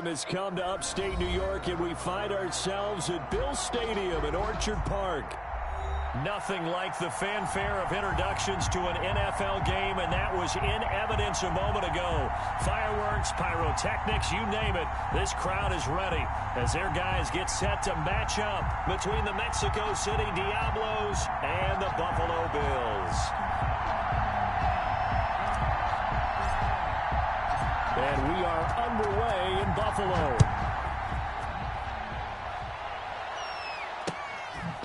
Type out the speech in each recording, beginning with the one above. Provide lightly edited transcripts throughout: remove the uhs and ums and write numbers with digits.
Adam has come to upstate New York, and we find ourselves at Bill Stadium in Orchard Park. Nothing like the fanfare of introductions to an NFL game, and that was in evidence a moment ago. Fireworks, pyrotechnics, you name it. This crowd is ready as their guys get set to match up between the Mexico City Diablos and the Buffalo Bills. And we are underway in Buffalo.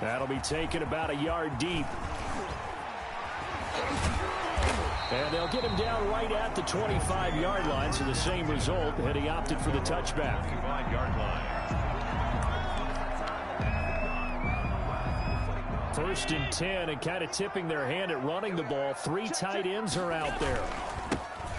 That'll be taken about a yard deep. And they'll get him down right at the 25-yard line, so the same result, and he opted for the touchback. 25-yard line. First and 10, and kind of tipping their hand at running the ball. 3 tight ends are out there.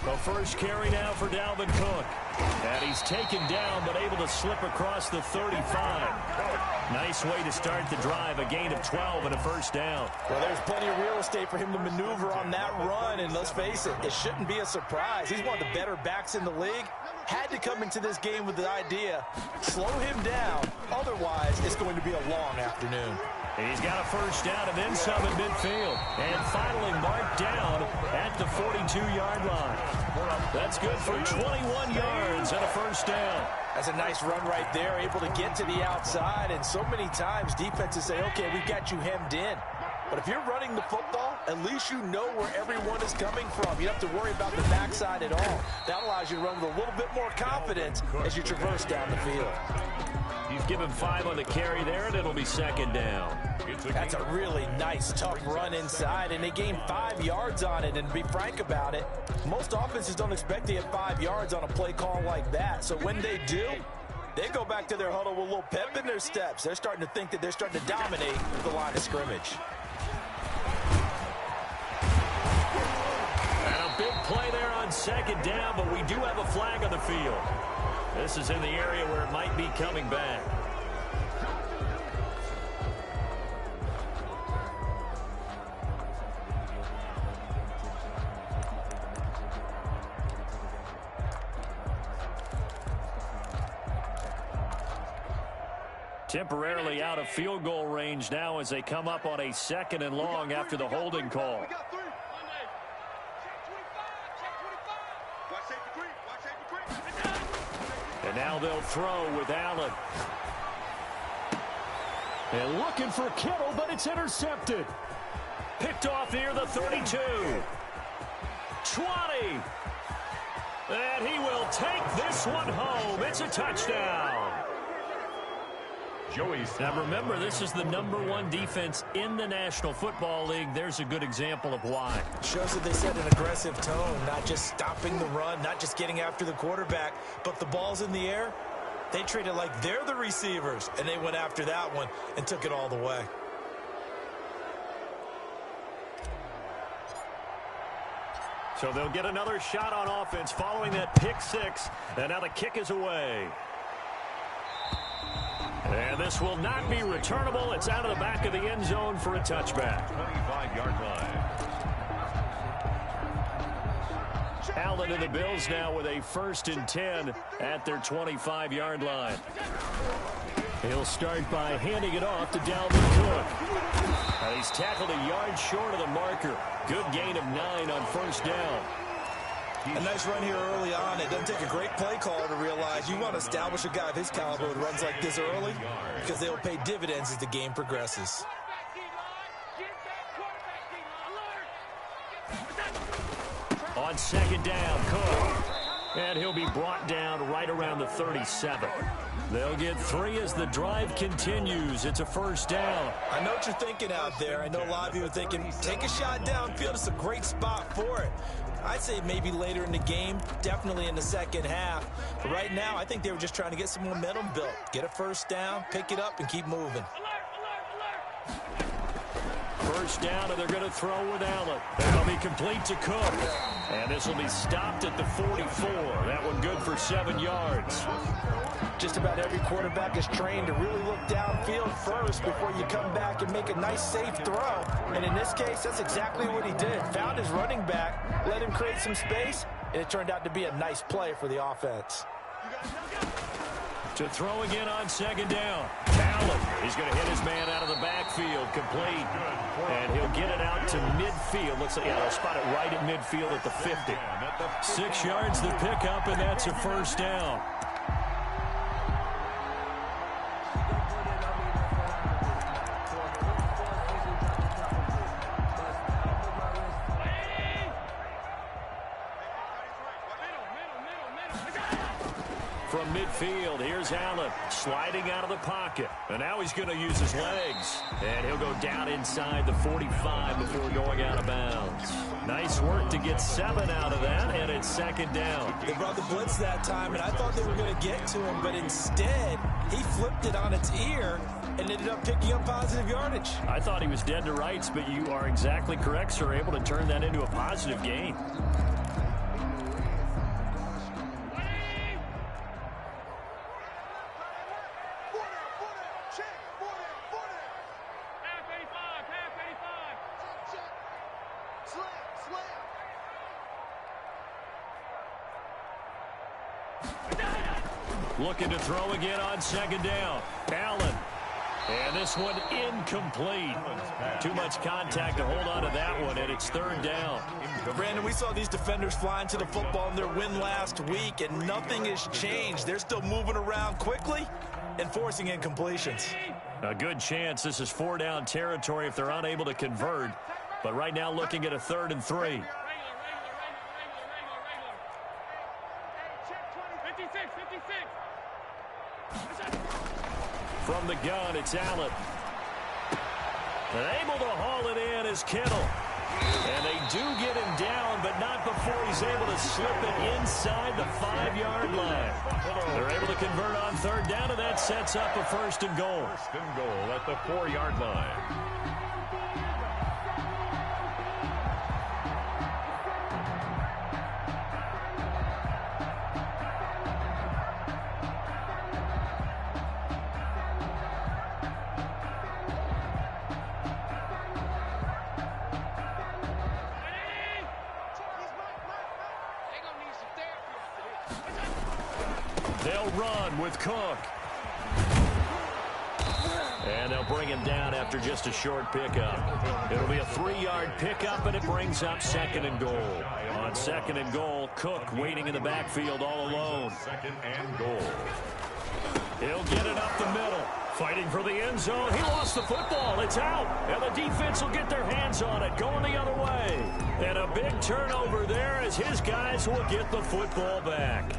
The first carry now for Dalvin Cook. And he's taken down, but able to slip across the 35. Nice way to start the drive, a gain of 12 and a first down. Well, there's plenty of real estate for him to maneuver on that run, and let's face it, it shouldn't be a surprise. He's one of the better backs in the league. Had to come into this game with the idea, slow him down, otherwise it's going to be a long afternoon. He's got a first down and then some at midfield. And finally marked down at the 42-yard line. That's good for 21 yards and a first down. That's a nice run right there, able to get to the outside. And so many times defenses say, okay, we've got you hemmed in. But if you're running the football, at least you know where everyone is coming from. You don't have to worry about the backside at all. That allows you to run with a little bit more confidence as you traverse down the field. He's given 5 on the carry there, and it'll be second down. That's a really nice, tough run inside, and they gained 5 yards on it. And to be frank about it, most offenses don't expect to get 5 yards on a play call like that. So when they do, they go back to their huddle with a little pep in their steps. They're starting to think that they're starting to dominate the line of scrimmage. And a big play there on second down, but we do have a flag on the field. This is in the area where it might be coming back. Temporarily out of field goal range now as they come up on a 2nd and long after the holding call. And now they'll throw with Allen. And looking for Kittle, but it's intercepted. Picked off near the 32. 20. And he will take this one home. It's a touchdown. Now remember, this is the #1 defense in the National Football League. There's a good example of why. Shows that they set an aggressive tone, not just stopping the run, not just getting after the quarterback, but the ball's in the air. They treat it like they're the receivers, and they went after that one and took it all the way. So they'll get another shot on offense following that pick 6, and now the kick is away. And this will not be returnable. It's out of the back of the end zone for a touchback. 25-yard line. Allen and the Bills now with a 1st and 10 at their 25-yard line. He'll start by handing it off to Dalvin Cook. And he's tackled a yard short of the marker. Good gain of 9 on first down. A nice run here early on. It doesn't take a great play caller to realize you want to establish a guy of his caliber who runs like this early because they will pay dividends as the game progresses. On 2nd down, Cook. And he'll be brought down right around the 37. They'll get 3 as the drive continues. It's a first down. I know what you're thinking out there. I know a lot of you are thinking, take a shot downfield. It's a great spot for it. I'd say maybe later in the game, definitely in the second half. But right now, I think they were just trying to get some momentum built. Get a first down, pick it up, and keep moving. First down, and they're going to throw with Allen. That'll be complete to Cook. And this will be stopped at the 44. That one good for 7 yards. Just about every quarterback is trained to really look downfield first before you come back and make a nice, safe throw. And in this case, that's exactly what he did. Found his running back, let him create some space, and it turned out to be a nice play for the offense. To throw again on second down. Allen is going to hit his man out of the backfield, complete. And he'll get it out to midfield. Looks like, yeah, they'll spot it right at midfield at the 50. 6 yards the pickup, and that's a first down. From midfield, here's Allen sliding out of the pocket. And now he's going to use his legs. And he'll go down inside the 45 before going out of bounds. Nice work to get 7 out of that, and it's second down. They brought the blitz that time, and I thought they were going to get to him, but instead, he flipped it on its ear and ended up picking up positive yardage. I thought he was dead to rights, but you are exactly correct, sir. Able to turn that into a positive gain. Looking to throw again on second down. Allen. And this one incomplete. Too much contact to hold on to that one, and it's third down. Brandon, we saw these defenders flying to the football in their win last week, and nothing has changed. They're still moving around quickly and forcing incompletions. A good chance this is 4-down territory if they're unable to convert. But right now looking at a 3rd and 3. From the gun, it's Allen. And able to haul it in is Kittle. And they do get him down, but not before he's able to slip it inside the 5-yard line. They're able to convert on 3rd down, and that sets up a 1st and goal. 1st and goal at the 4-yard line. They'll run with Cook. And they'll bring him down after just a short pickup. It'll be a 3-yard pickup, and it brings up 2nd and goal. On 2nd and goal, Cook waiting in the backfield all alone. 2nd and goal. He'll get it up the middle. Fighting for the end zone. He lost the football. It's out. And the defense will get their hands on it. Going the other way. And a big turnover there as his guys will get the football back.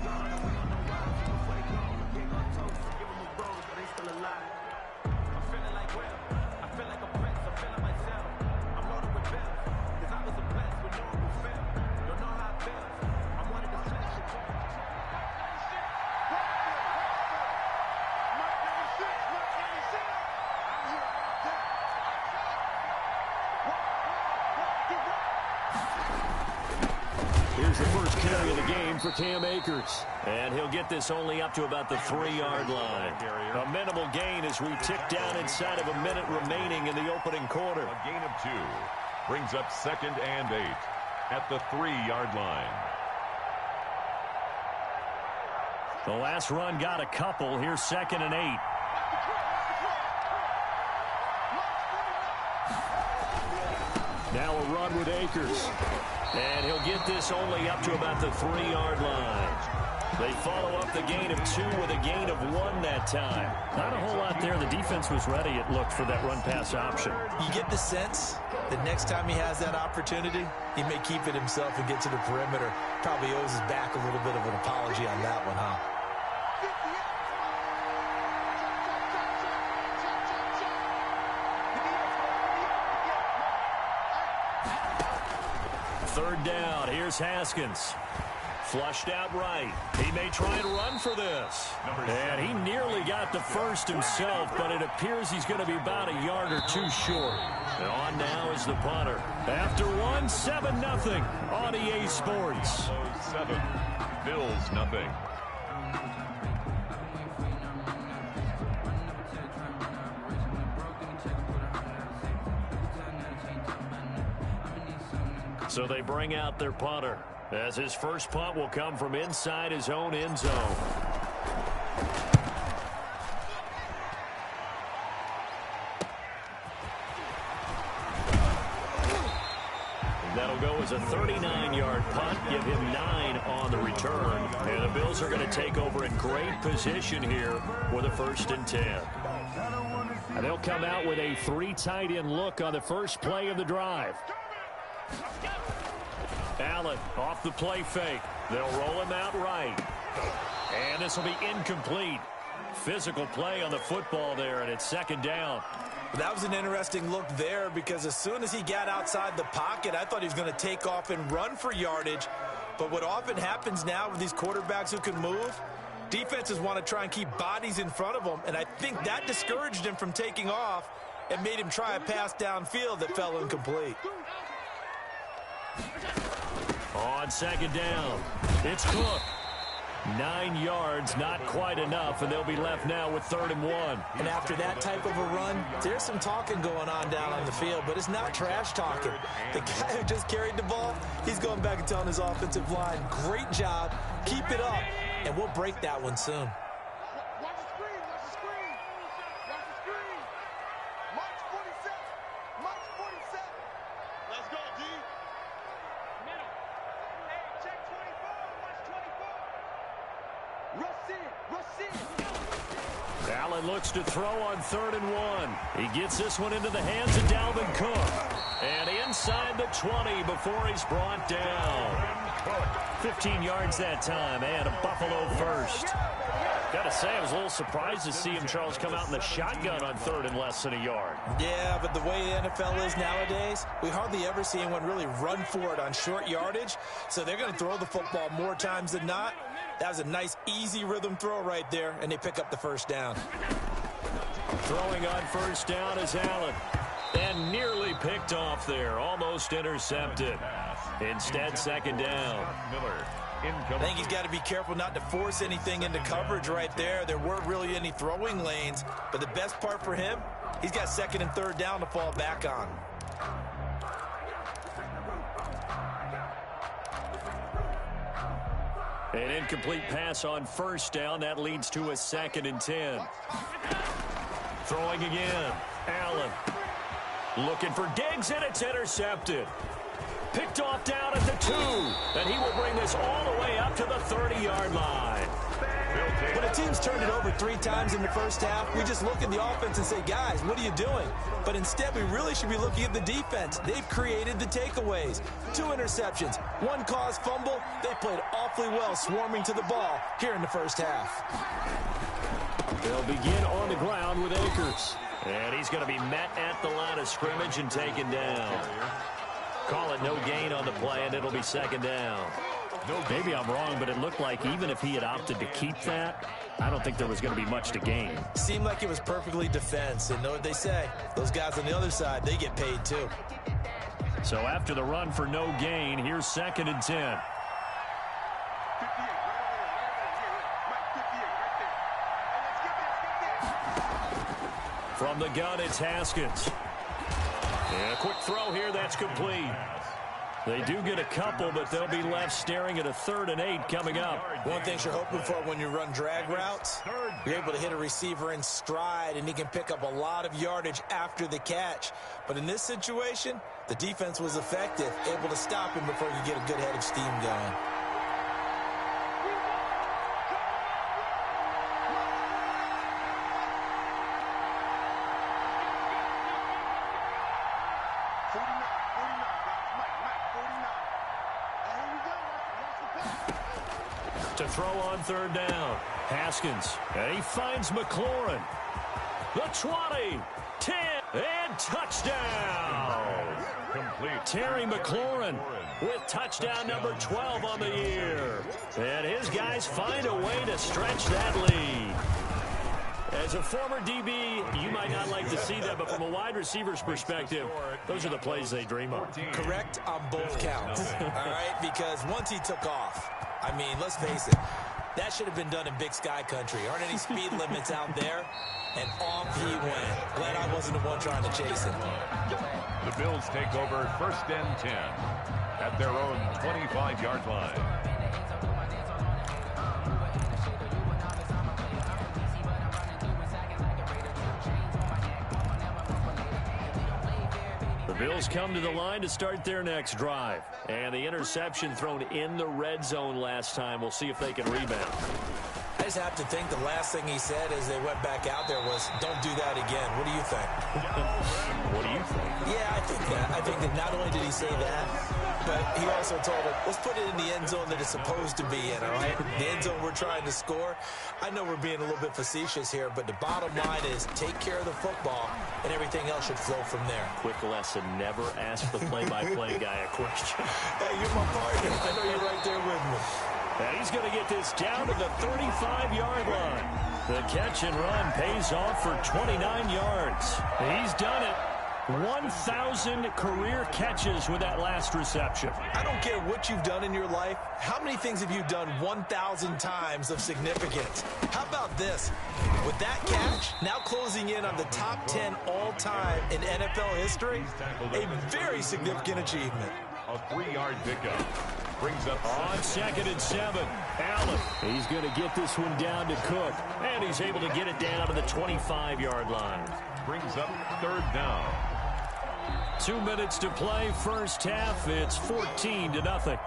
Here's the first carry of the game for Cam Akers. And he'll get this only up to about the 3-yard line. A minimal gain as we tick down inside of a minute remaining in the opening quarter. A gain of 2 brings up 2nd and 8 at the 3-yard line. The last run got a couple. Here's 2nd and 8. Now a run with Akers. And he'll get this only up to about the 3-yard line. They follow up the gain of 2 with a gain of 1 that time. Not a whole lot there. The defense was ready, it looked, for that run-pass option. You get the sense that next time he has that opportunity, he may keep it himself and get to the perimeter. Probably owes his back a little bit of an apology on that one, huh? Third down. Here's Haskins. Flushed out right. He may try and run for this. And he nearly got the first himself, but it appears he's going to be about a yard or 2 short. And on now is the punter. After 1, 7-0 on EA Sports. 7, Bills nothing. So they bring out their punter, as his first punt will come from inside his own end zone. That'll go as a 39-yard punt, give him 9 on the return. And the Bills are going to take over in great position here with a 1st and 10. And they'll come out with a 3 tight end look on the first play of the drive. Allen off the play fake. They'll roll him out right. And this will be incomplete. Physical play on the football there, and it's 2nd down. That was an interesting look there because as soon as he got outside the pocket, I thought he was going to take off and run for yardage. But what often happens now with these quarterbacks who can move, defenses want to try and keep bodies in front of them, and I think that discouraged him from taking off and made him try a pass downfield that fell incomplete. On 2nd down, it's Cook. 9 yards, not quite enough, and they'll be left now with 3rd and 1. And after that type of a run, there's some talking going on down on the field, but it's not trash talking. The guy who just carried the ball, he's going back and telling his offensive line, great job, keep it up, and we'll break that one soon. Allen looks to throw on 3rd and 1. He gets this one into the hands of Dalvin Cook. And inside the 20 before he's brought down. 15 yards that time, and a Buffalo first. Got to say, I was a little surprised to see him, Charles, come out in the shotgun on 3rd and less than a yard. Yeah, but the way the NFL is nowadays, we hardly ever see anyone really run for it on short yardage. So they're going to throw the football more times than not. That was a nice, easy rhythm throw right there, and they pick up the 1st down. Throwing on 1st down is Allen. And nearly picked off there, almost intercepted. Instead, 2nd down. I think he's got to be careful not to force anything into coverage right there. There weren't really any throwing lanes, but the best part for him, he's got 2nd and 3rd down to fall back on. An incomplete pass on 1st down. That leads to a 2nd and 10. Throwing again. Allen. Looking for Diggs, and it's intercepted. Picked off down at the 2. And he will bring this all the way up to the 30-yard line. When a team's turned it over 3 times in the first half, we just look at the offense and say, guys, what are you doing? But instead, we really should be looking at the defense. They've created the takeaways. 2 interceptions, 1 caused fumble. They played awfully well swarming to the ball here in the first half. They'll begin on the ground with Akers. And he's going to be met at the line of scrimmage and taken down. Call it no gain on the play, and it'll be 2nd down. Maybe I'm wrong, but it looked like even if he had opted to keep that, I don't think there was going to be much to gain. Seemed like it was perfectly defense. And know what they say? Those guys on the other side, they get paid too. So after the run for no gain, here's 2nd and 10. From the gun, it's Haskins. And a quick throw here, that's complete. They do get a couple, but they'll be left staring at a 3rd and 8 coming up. One thing you're hoping for when you run drag routes, you're able to hit a receiver in stride, and he can pick up a lot of yardage after the catch. But in this situation, the defense was effective, able to stop him before you get a good head of steam going. To throw on 3rd down. Haskins. And he finds McLaurin. The 20, 10, and touchdown. Complete. Terry McLaurin with touchdown number 12 on the year. And his guys find a way to stretch that lead. As a former DB, you might not like to see that, but from a wide receiver's perspective, those are the plays they dream of. Correct on both counts, all right? Because once he took off, I mean, let's face it, that should have been done in Big Sky country. Aren't any speed limits out there? And off he went. Glad I wasn't the one trying to chase him. The Bills take over 1st and 10 at their own 25-yard line. The Bills come to the line to start their next drive. And the interception thrown in the red zone last time. We'll see if they can rebound. I just have to think the last thing he said as they went back out there was, don't do that again. What do you think? What do you think? Yeah, I think that. I think that not only did he say that, but he also told him, let's put it in the end zone that it's supposed to be in, all right? The end zone we're trying to score. I know we're being a little bit facetious here, but the bottom line is take care of the football, and everything else should flow from there. Quick lesson, never ask the play-by-play guy a question. Hey, you're my partner. I know you're right there with me. And he's going to get this down to the 35-yard line. The catch and run pays off for 29 yards. He's done it. 1,000 career catches with that last reception. I don't care what you've done in your life. How many things have you done 1,000 times of significance? How about this? With that catch, now closing in on the top 10 all-time in NFL history, a very significant achievement. A 3-yard pickup. Brings up on 2nd and 7. Allen. He's going to get this one down to Cook. And he's able to get it down to the 25-yard line. Brings up 3rd down. 2 minutes to play, first half. It's 14-0.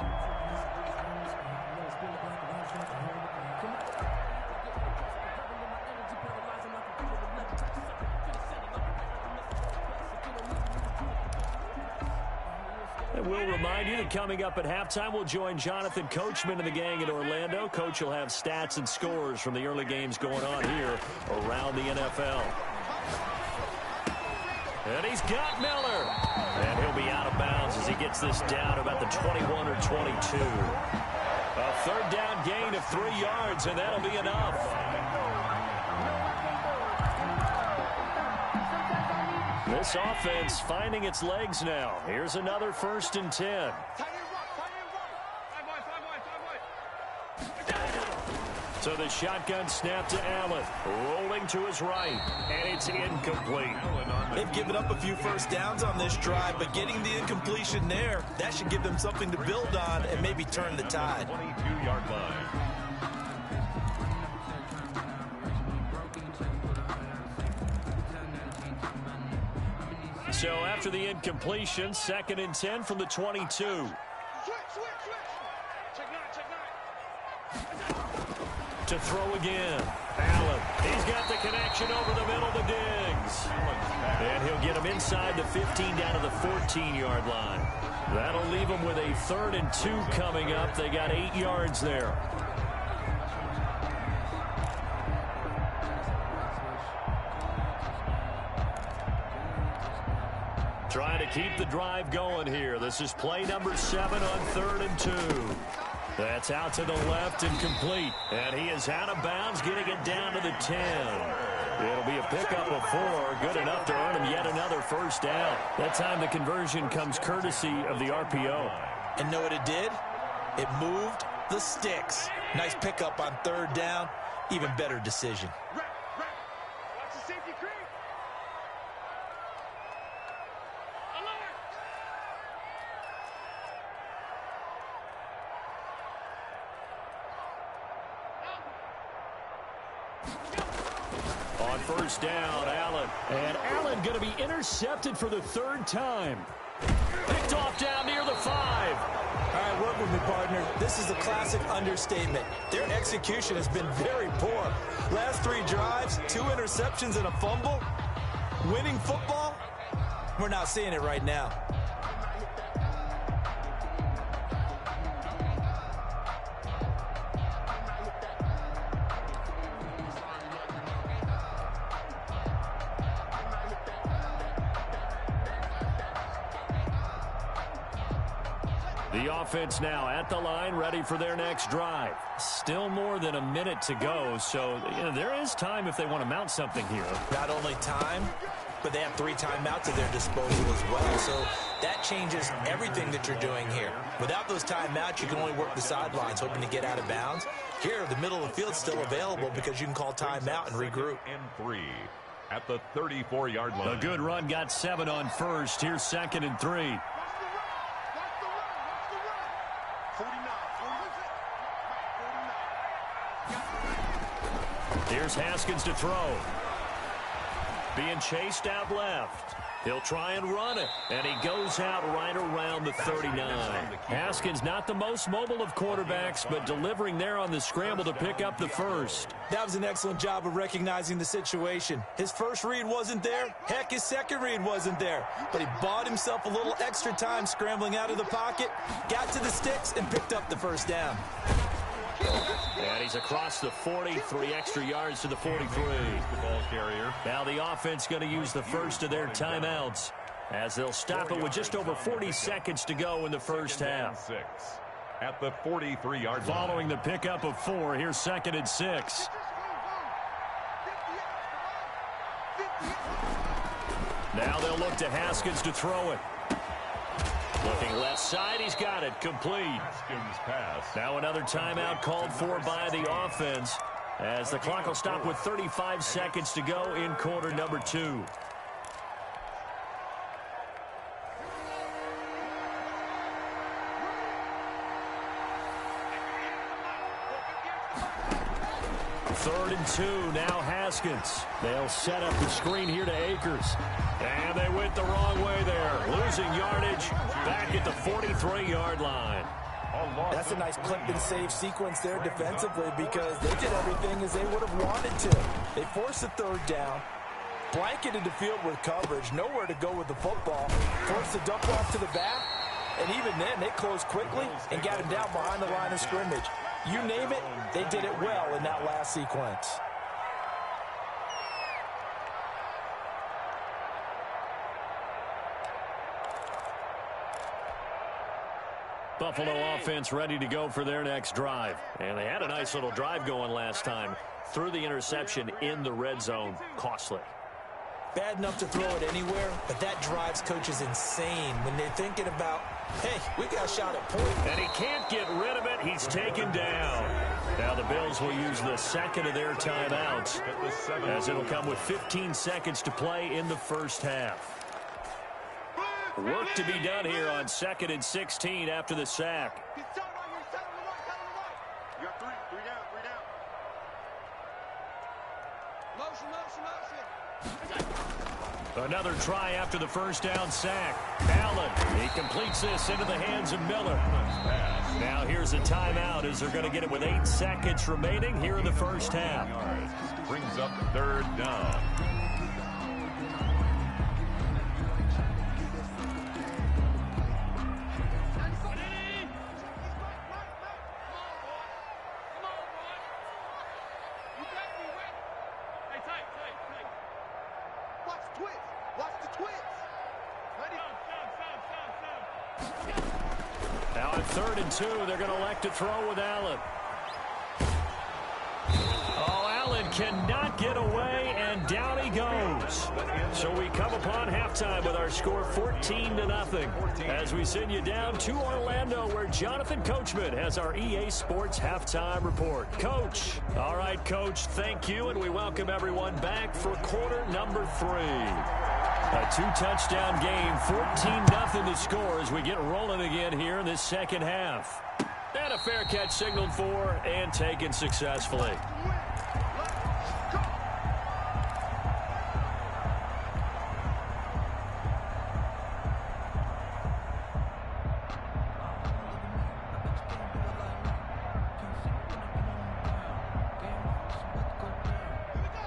And we'll remind you that coming up at halftime, we'll join Jonathan Coachman and the gang in Orlando. Coach will have stats and scores from the early games going on here around the NFL. And he's got Miller. And he'll be out of bounds as he gets this down about the 21 or 22. A 3rd down gain of 3 yards, and that'll be enough. This offense finding its legs now. Here's another 1st and 10. So the shotgun snap to Allen. Rolling to his right. And it's incomplete. They've given up a few first downs on this drive, but getting the incompletion there, that should give them something to build on and maybe turn the tide. 22-yard line. So after the incompletion, 2nd and 10 from the 22. To throw again. Allen. He's got the connection over the middle to Diggs. And he'll get him inside the 15 down to the 14-yard line. That'll leave him with a 3rd and 2 coming up. They got 8 yards there. Trying to keep the drive going here. This is play number 7 on 3rd and 2. That's out to the left and complete. And he is out of bounds, getting it down to the 10. It'll be a pickup of 4. Good enough to earn him yet another first down. That time the conversion comes courtesy of the RPO. And know what it did? It moved the sticks. Nice pickup on 3rd down. Even better decision. On 1st down, Allen. And Allen going to be intercepted for the 3rd time. Picked off down near the 5. All right, work with me, partner. This is a classic understatement. Their execution has been very poor. Last 3 drives, 2 interceptions and a fumble. Winning football? We're not seeing it right now. The offense now at the line, ready for their next drive. Still more than a minute to go, so there is time if they want to mount something here. Not only time, but they have 3 timeouts at their disposal as well, so that changes everything that you're doing here. Without those timeouts, you can only work the sidelines, hoping to get out of bounds. Here, the middle of the field's still available because you can call timeout and regroup. And 3 at the 34-yard line. A good run got 7 on 1st. Here's 2nd and 3. Here's Haskins to throw. being chased out left. He'll try and run it, and he goes out right around the 39. Haskins not the most mobile of quarterbacks, but delivering there on the scramble to pick up the first. That was an excellent job of recognizing the situation. His first read wasn't there. Heck, his second read wasn't there. But he bought himself a little extra time scrambling out of the pocket, got to the sticks, and picked up the first down. And he's across the 40, 3 extra yards to the 43. Now the offense going to use the first of their timeouts as they'll stop it with just over 40 seconds to go in the first half. At the 43-yard line. Following the pickup of 4, here's 2nd and 6. Now they'll look to Haskins to throw it. Looking left side, he's got it, complete. Haskins pass. Now another timeout called for by the offense as the clock will stop with 35 seconds to go in quarter number 2. Third and 2, now Haskins. They'll set up the screen here to Akers. And they went the wrong way there. Losing yardage back at the 43-yard line. That's a nice clip and save sequence there defensively because they did everything as they would have wanted to. They forced the third down, blanketed the field with coverage, nowhere to go with the football, forced the dump off to the back, and even then they closed quickly and got him down behind the line of scrimmage. You name it, they did it well in that last sequence. Buffalo offense ready to go for their next drive. And they had a nice little drive going last time. Threw the interception in the red zone. Costly. Bad enough to throw it anywhere, but that drives coaches insane when they're thinking about, hey, we got a shot at point. And he can't get rid of it. He's taken down. Now the Bills will use the second of their timeouts as it'll come with 15 seconds to play in the first half. Work to be done here on 2nd and 16 after the sack. Another try after the first down sack. Allen, he completes this into the hands of Miller. Now here's a timeout as they're going to get it with 8 seconds remaining here in the first half. Brings up 3rd down. Now at 3rd and 2, they're going to elect to throw with Allen. Oh, Allen cannot get away, and down he goes. So we come upon halftime with our score 14-0 as we send you down to Orlando where Jonathan Coachman has our EA Sports halftime report. Coach. All right, Coach, thank you, and we welcome everyone back for quarter number 3. A 2-touchdown game, 14-0 the score as we get rolling again here in this second half. And a fair catch signaled for and taken successfully.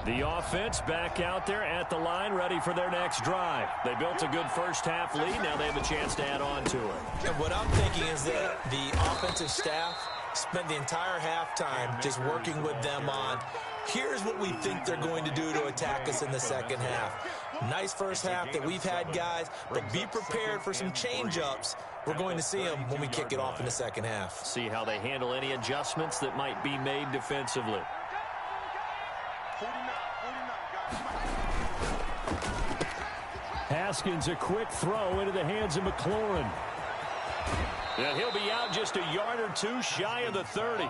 The offense back out there at the line, ready for their next drive. They built a good first half lead. Now they have a chance to add on to it. And what I'm thinking is that the offensive staff spent the entire halftime just working with them on, here's what we think they're going to do to attack us in the second half. Nice first half that we've had, guys, but be prepared for some change-ups. We're going to see them when we kick it off in the second half. See how they handle any adjustments that might be made defensively. Haskins, a quick throw into the hands of McLaurin. And he'll be out just a yard or two shy of the 30.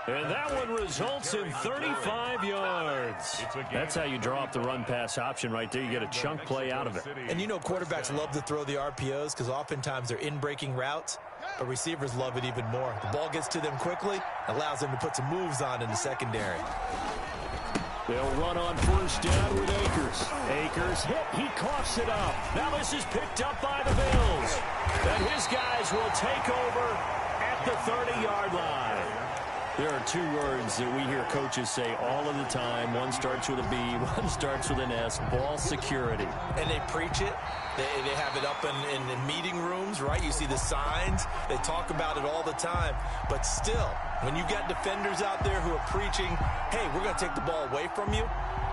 And that one results in 35 yards. That's how you draw up the run-pass option right there. You get a chunk play out of it. And you know quarterbacks love to throw the RPOs because oftentimes they're in-breaking routes, but receivers love it even more. The ball gets to them quickly, allows them to put some moves on in the secondary. They'll run on first down with Akers. Akers hit. He coughs it up. Now this is picked up by the Bills. And his guys will take over at the 30-yard line. There are two words that we hear coaches say all of the time. One starts with a B, one starts with an S. Ball security. And they preach it. They have it up in meeting rooms, right? You see the signs. They talk about it all the time. But still, when you've got defenders out there who are preaching, hey, we're going to take the ball away from you,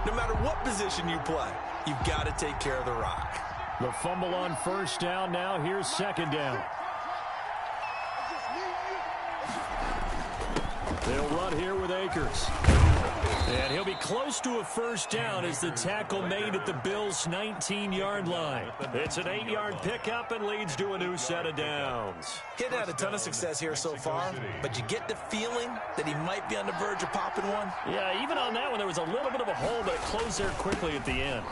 no matter what position you play, you've got to take care of the rock. The fumble on first down now. Here's second down. They'll run here with Akers. And he'll be close to a first down as the tackle made at the Bills' 19-yard line. It's an 8-yard pickup and leads to a new set of downs. He hadn't had a ton of success here so far, but you get the feeling that he might be on the verge of popping one. Yeah, even on that one, there was a little bit of a hole, but it closed there quickly at the end.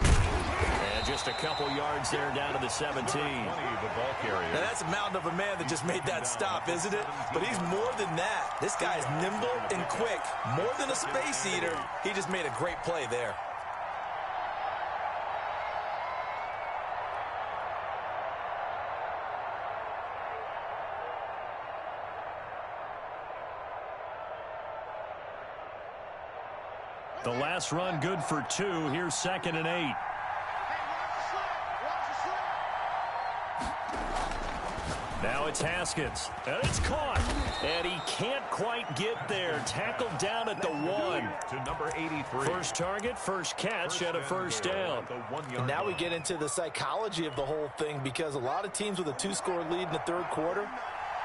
And just a couple yards there down to the 17. Now that's a mountain of a man that just made that stop, isn't it? But he's more than that. This guy is nimble and quick. More than a space eater, he just made a great play there. The last run good for 2. Here's 2nd and 8. Now it's Haskins. And it's caught. And he can't quite get there. Tackled down at the 1. To number 83. First target, first catch, and a first down. And now we get into the psychology of the whole thing, because a lot of teams with a 2-score lead in the third quarter,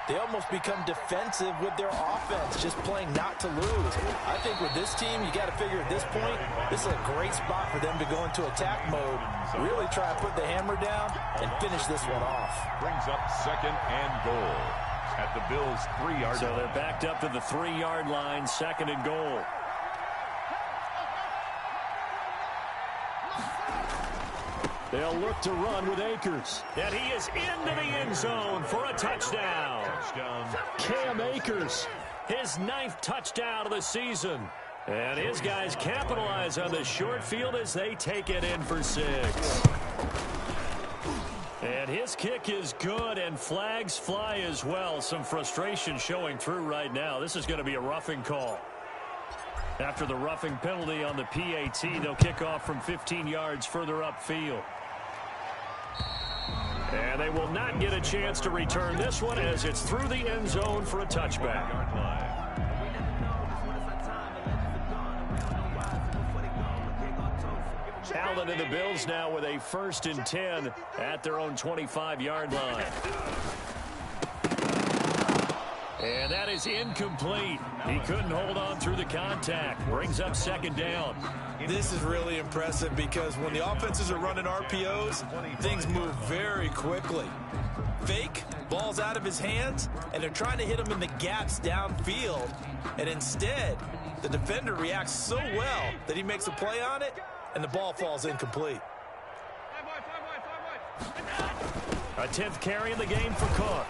they almost become defensive with their offense, just playing not to lose. I think with this team, you got to figure at this point, this is a great spot for them to go into attack mode, really try to put the hammer down and finish this one off. Brings up 2nd and goal at the Bills' 3-yard line. So they're backed up to the 3-yard line, 2nd and goal. They'll look to run with Akers. And he is into the end zone for a touchdown. Cam Akers, his 9th touchdown of the season. And his guys capitalize on the short field as they take it in for 6. And his kick is good, and flags fly as well. Some frustration showing through right now. This is going to be a roughing call. After the roughing penalty on the PAT, they'll kick off from 15 yards further upfield. And they will not get a chance to return this one as it's through the end zone for a touchback. Allen and the Bills now with a 1st and 10 at their own 25-yard line. And that is incomplete. He couldn't hold on through the contact. Brings up 2nd down. This is really impressive because when the offenses are running RPOs, things move very quickly. Fake, ball's out of his hands, and they're trying to hit him in the gaps downfield. And instead, the defender reacts so well that he makes a play on it, and the ball falls incomplete. A 10th carry in the game for Cook.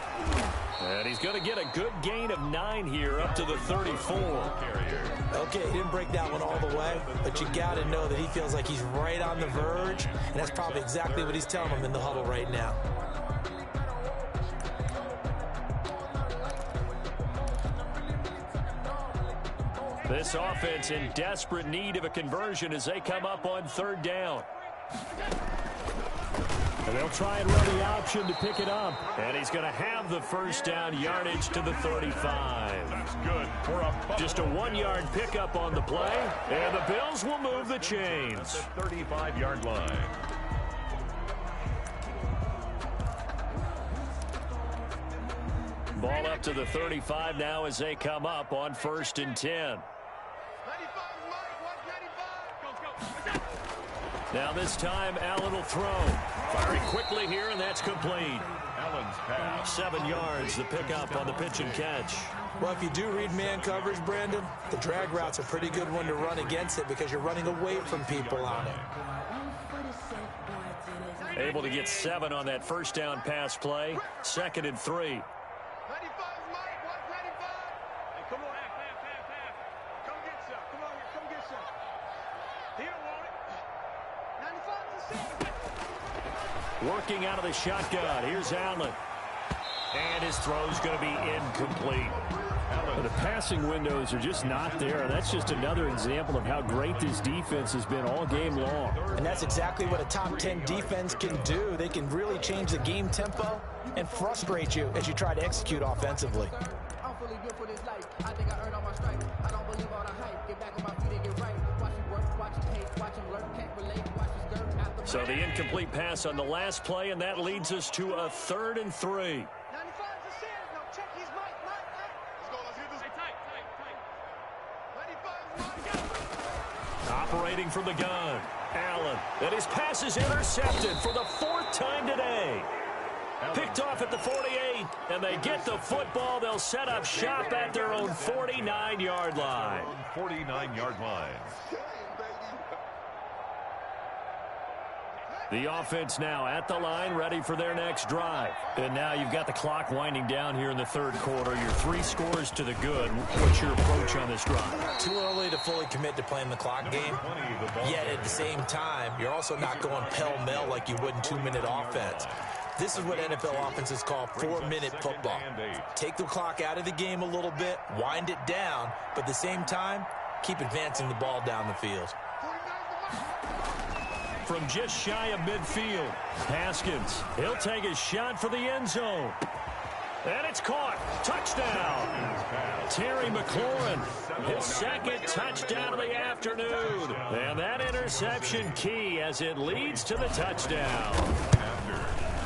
And he's going to get a good gain of 9 here up to the 34. Okay, he didn't break that one all the way, but you got to know that he feels like he's right on the verge, and that's probably exactly what he's telling him in the huddle right now. This offense in desperate need of a conversion as they come up on 3rd down. And they'll try and run the option to pick it up. And he's going to have the first down yardage to the 35. That's good for a just a 1-yard pickup on the play. And the Bills will move the chains. at the 35-yard line. Ball up to the 35 now as they come up on 1st and 10. Now this time, Allen will throw. Firing quickly here, and that's complete. Allen's pass. 7 yards, the pickup on the pitch and catch. Well, if you do read man coverage, Brandon, the drag route's a pretty good one to run against it because you're running away from people on it. Able to get 7 on that first down pass play. 2nd and 3. Working out of the shotgun. Here's Allen. And his throw's going to be incomplete. The passing windows are just not there. That's just another example of how great this defense has been all game long. And that's exactly what a top 10 defense can do. They can really change the game tempo and frustrate you as you try to execute offensively. I'm fully built for this life. I think I earned all my stripes. I don't believe all the hype. Get back on my feet and get right. Watch it work, watch it hate, watch him learn, can't relate, watch his skirt after. So the incomplete pass on the last play, and that leads us to a 3rd and 3. Operating from the gun, Allen. And his pass is intercepted for the 4th time today. Picked off at the 48, and they get the football. They'll set up shop at their own 49-yard line. 49-yard line. The offense now at the line, ready for their next drive. And now you've got the clock winding down here in the 3rd quarter. Your 3 scores to the good. What's your approach on this drive? Too early to fully commit to playing the clock game. Yet at the same time, you're also not going pell-mell like you would in 2-minute offense. This is what NFL offenses call 4-minute football. Take the clock out of the game a little bit, wind it down, but at the same time, keep advancing the ball down the field. From just shy of midfield, Haskins, he'll take a shot for the end zone. And it's caught. Touchdown. Terry McLaurin, his 2nd touchdown of the afternoon. And that interception key as it leads to the touchdown.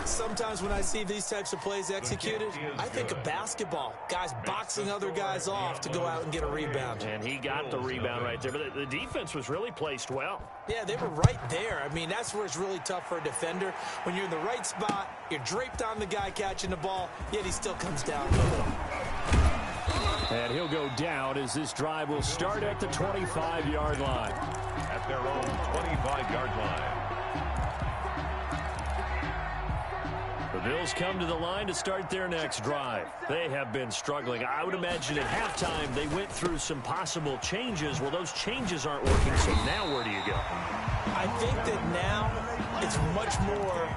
Sometimes when I see these types of plays executed, I think of basketball. Guys boxing other guys off to go out and get a rebound. And he got the rebound right there. But the defense was really placed well. Yeah, they were right there. I mean, that's where it's really tough for a defender. When you're in the right spot, you're draped on the guy catching the ball, yet he still comes down with it. And he'll go down as this drive will start at the 25-yard line. At their own 25-yard line. The Bills come to the line to start their next drive. They have been struggling. I would imagine at halftime they went through some possible changes. Well, those changes aren't working, so now where do you go? I think that now it's much more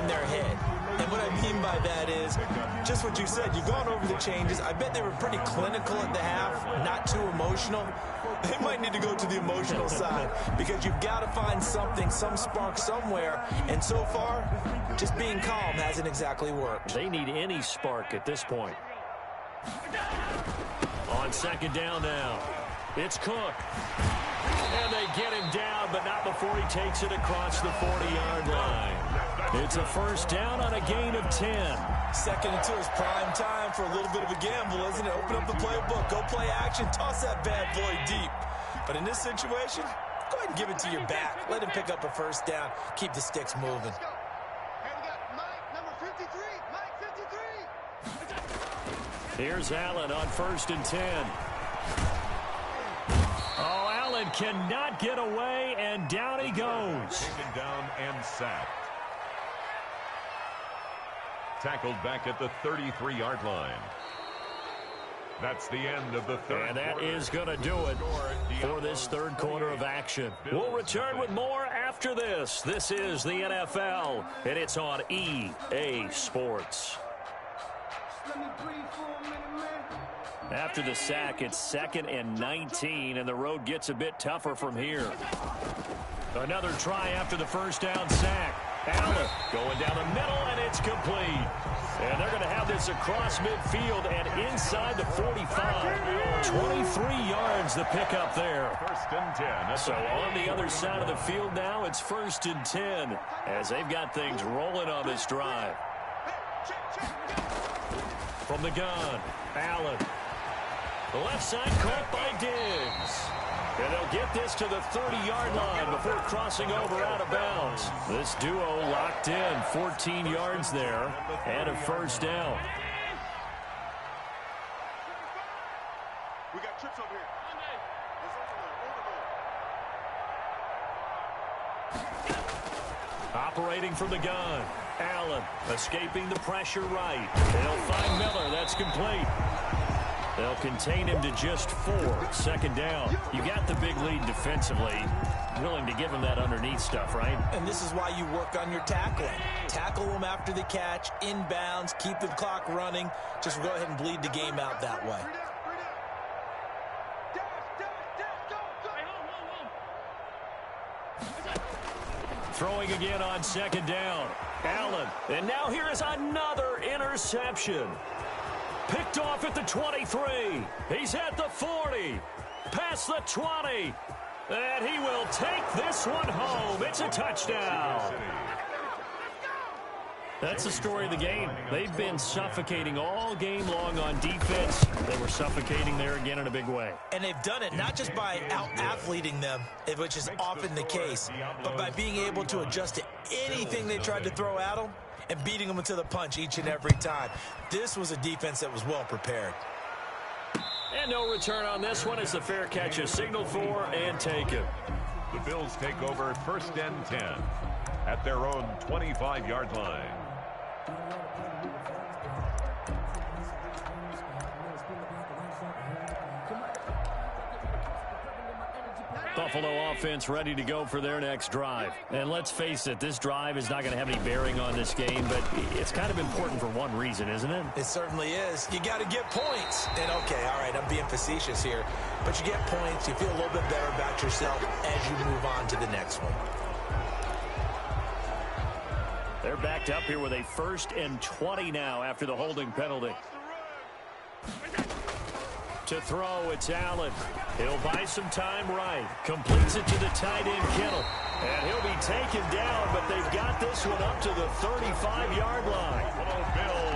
in their head. And what I mean by that is just what you said. You've gone over the changes. I bet they were pretty clinical at the half, not too emotional. They might need to go to the emotional side because you've got to find something, some spark somewhere. And so far, just being calm hasn't exactly worked. They need any spark at this point. On 2nd down now, it's Cook. And they get him down, but not before he takes it across the 40-yard line. It's a 1st down on a gain of 10. 2nd and 2 is prime time for a little bit of a gamble, isn't it? Open up the playbook, go play action, toss that bad boy deep. But in this situation, go ahead and give it to your back. Let him pick up a 1st down, keep the sticks moving. Here's Allen on 1st and 10. Oh, Allen cannot get away, and down he goes. Taken down and sacked. Tackled back at the 33-yard line. That's the end of the 3rd quarter. And that is going to do it for this 3rd quarter of action. We'll return with more after this. This is the NFL, and it's on EA Sports. After the sack, it's 2nd and 19, and the road gets a bit tougher from here. Another try after the 1st down sack. Allen going down the middle, and it's complete. And they're going to have this across midfield and inside the 45. 23 yards the pickup there. 1st and 10. So on the other side of the field now, it's 1st and 10 as they've got things rolling on this drive. From the gun, Allen. The left side caught by Diggs. And they'll get this to the 30-yard line before crossing over out of bounds. This duo locked in, 14 yards there, and a 1st down. We got trips over here. Operating from the gun, Allen escaping the pressure right. They'll find Miller. That's complete. They'll contain him to just 4. 2nd down. You got the big lead defensively. willing to give him that underneath stuff, right? And this is why you work on your tackling. Tackle them after the catch, inbounds, keep the clock running. Just go ahead and bleed the game out that way. Throwing again on second down. Allen. And now here is another interception. Picked off at the 23. He's at the 40. Past the 20. And he will take this one home. It's a touchdown. That's the story of the game. They've been suffocating all game long on defense. They were suffocating there again in a big way. And they've done it not just by out-athleting them, which is often the case, but by being able to adjust to anything they tried to throw at them and beating them to the punch each and every time. This was a defense that was well prepared. And no return on this one as the fair catch is signaled for and taken. The Bills take over 1st and 10 at their own 25-yard line. Buffalo offense ready to go for their next drive. And let's face it, this drive is not going to have any bearing on this game, but it's kind of important for one reason, isn't it? It certainly is. You got to get points. And okay, all right, I'm being facetious here, but you get points, you feel a little bit better about yourself as you move on to the next one. They're backed up here with a 1st and 20 now after the holding penalty. To throw, it's Allen. He'll buy some time right. Completes it to the tight end, Kittle. And he'll be taken down, but they've got this one up to the 35-yard line.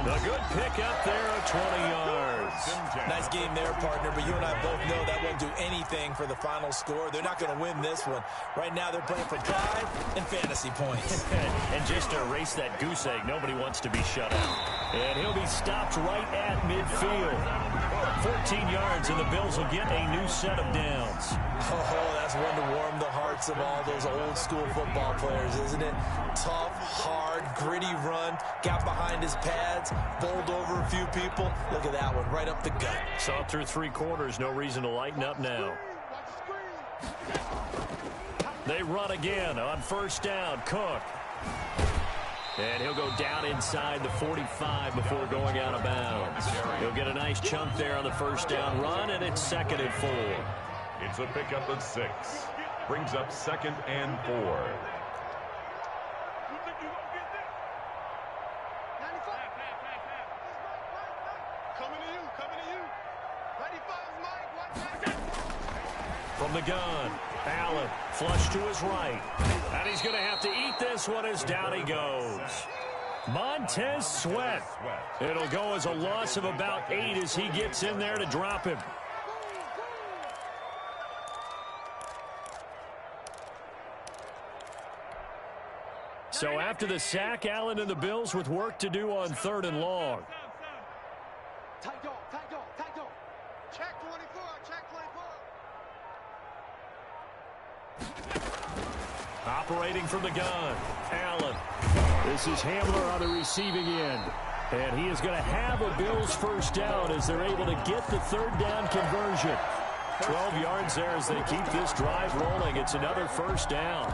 A good pickup there of 20 yards. Nice game there, partner, but you and I both know that won't do anything for the final score. They're not going to win this one. Right now they're playing for pride and fantasy points. And just to erase that goose egg, nobody wants to be shut out. And he'll be stopped right at midfield. 14 yards, and the Bills will get a new set of downs. Oh, that's one to warm the hearts of all those old-school football players, isn't it? Tough, hard, gritty run, got behind his pads, bowled over a few people. Look at that one, right up the gut. Saw it through 3 quarters, no reason to lighten up now. They run again on 1st down, Cook. And he'll go down inside the 45 before going out of bounds. He'll get a nice chunk there on the 1st down run, and it's 2nd and 4. It's a pickup of 6. Brings up 2nd and 4. From the gun, Allen flush to his right. And he's going to have to eat this one as down he goes. Montez Sweat. It'll go as a loss of about 8 as he gets in there to drop him. So after the sack, Allen and the Bills with work to do on 3rd and long. Tight dog, tight dog, tight dog. Check 24, check 24. Operating from the gun, Allen. This is Hamler on the receiving end. And he is going to have a Bills 1st down as they're able to get the 3rd down conversion. 12 yards there as they keep this drive rolling. It's another 1st down.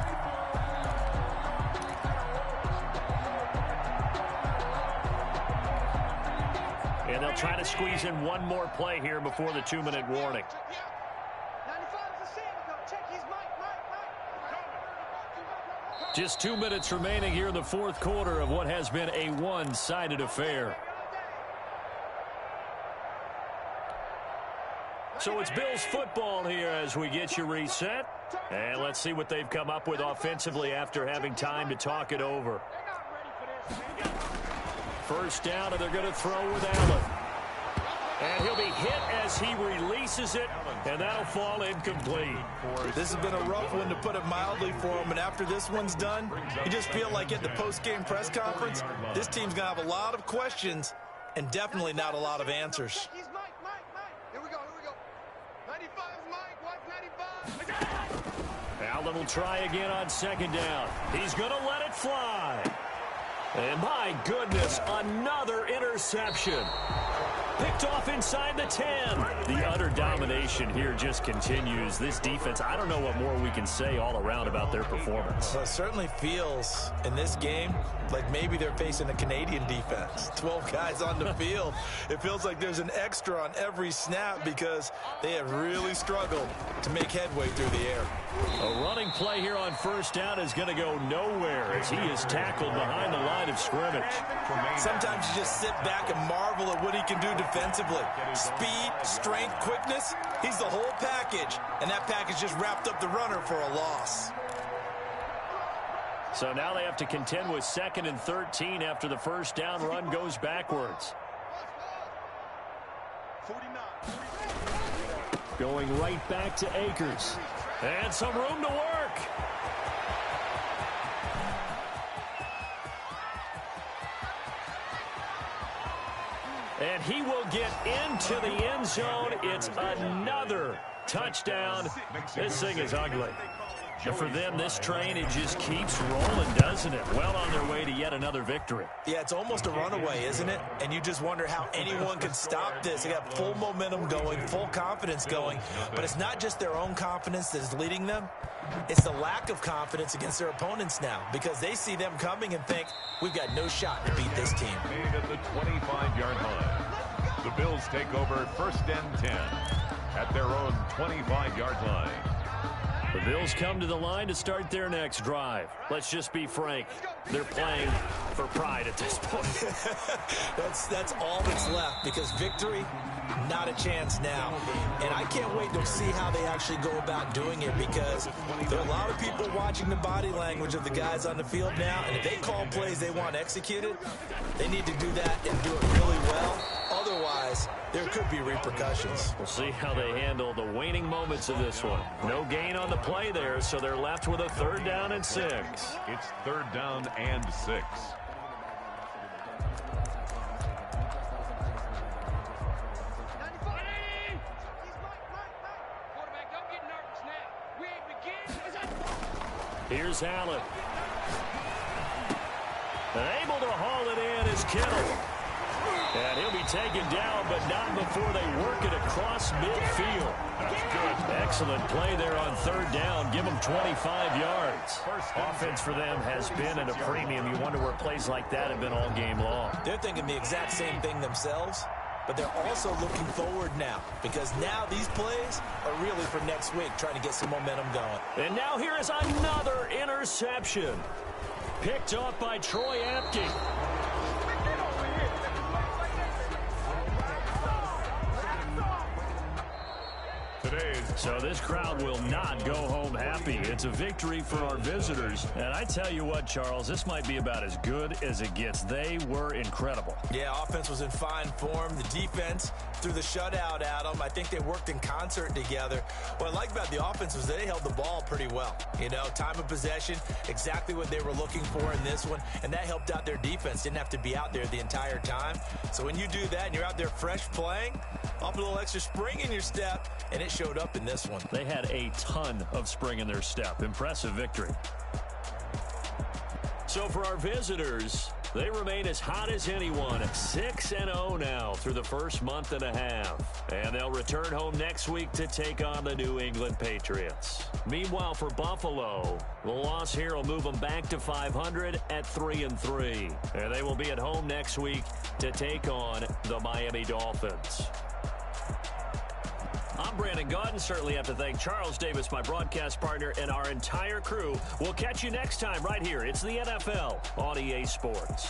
And they'll try to squeeze in one more play here before the 2-minute warning. Just 2 minutes remaining here in the 4th quarter of what has been a one-sided affair. So it's Bills football here as we get you reset. And let's see what they've come up with offensively after having time to talk it over. 1st down, and they're going to throw with Allen. And he'll be hit as he releases it, and that'll fall incomplete. This has been a rough one, to put it mildly, for him. And after this one's done, you just feel like at the post-game press conference, this team's going to have a lot of questions and definitely not a lot of answers. Here we go, here we go. 95 Mike, watch 95. Allen will try again on 2nd down. He's going to let it fly. And my goodness, another interception. Picked off inside the 10. The utter domination here just continues. This defense, I don't know what more we can say all around about their performance. Well, it certainly feels in this game like maybe they're facing a Canadian defense. 12 guys on the field. It feels like there's an extra on every snap because they have really struggled to make headway through the air. A running play here on first down is going to go nowhere as he is tackled behind the line of scrimmage. Sometimes you just sit back and marvel at what he can do defensively. Speed, strength, quickness, he's the whole package. And that package just wrapped up the runner for a loss. So now they have to contend with 2nd and 13 after the first down run goes backwards. 49. Going right back to Akers. And some room to work. And he will get into the end zone. It's another touchdown. This thing is ugly. And for them, this train, it just keeps rolling, doesn't it? Well on their way to yet another victory. Yeah, it's almost a runaway, isn't it? And you just wonder how anyone can stop this. They got full momentum going, full confidence going. But it's not just their own confidence that's leading them. It's the lack of confidence against their opponents now because they see them coming and think, we've got no shot to beat this team. Made at the 25-yard line. The Bills take over 1st and 10 at their own 25-yard line. The Bills come to the line to start their next drive. Let's just be frank. They're playing for pride at this point. That's all that's left because victory, not a chance now. And I can't wait to see how they actually go about doing it because there are a lot of people watching the body language of the guys on the field now. And if they call plays they want executed, they need to do that and do it really well. Otherwise, there could be repercussions. We'll see how they handle the waning moments of this one. No gain on the play there, so they're left with a 3rd down and 6. It's 3rd down and 6. Here's Allen. And able to haul it in is Kittle. And he'll be taken down, but not before they work it across midfield. That's good. Excellent play there on 3rd down. Give them 25 yards. Offense for them has been at a premium. You wonder where plays like that have been all game long. They're thinking the exact same thing themselves, but they're also looking forward now because now these plays are really for next week, trying to get some momentum going. And now here is another interception. Picked up by Troy Apke. So this crowd will not go home happy. It's a victory for our visitors. And I tell you what, Charles, this might be about as good as it gets. They were incredible. Yeah, offense was in fine form. The defense threw the shutout at them. I think they worked in concert together. What I like about the offense was they held the ball pretty well. You know, time of possession, exactly what they were looking for in this one. And that helped out their defense. Didn't have to be out there the entire time. So when you do that and you're out there fresh playing, off a little extra spring in your step, and it showed up in this one. They had a ton of spring in their step. Impressive victory. So for our visitors, they remain as hot as anyone at 6-0 now through the first month and a half. And they'll return home next week to take on the New England Patriots. Meanwhile, for Buffalo, the loss here will move them back to 500 at 3-3. And they will be at home next week to take on the Miami Dolphins. I'm Brandon Gaudin. Certainly have to thank Charles Davis, my broadcast partner, and our entire crew. We'll catch you next time right here. It's the NFL on EA Sports.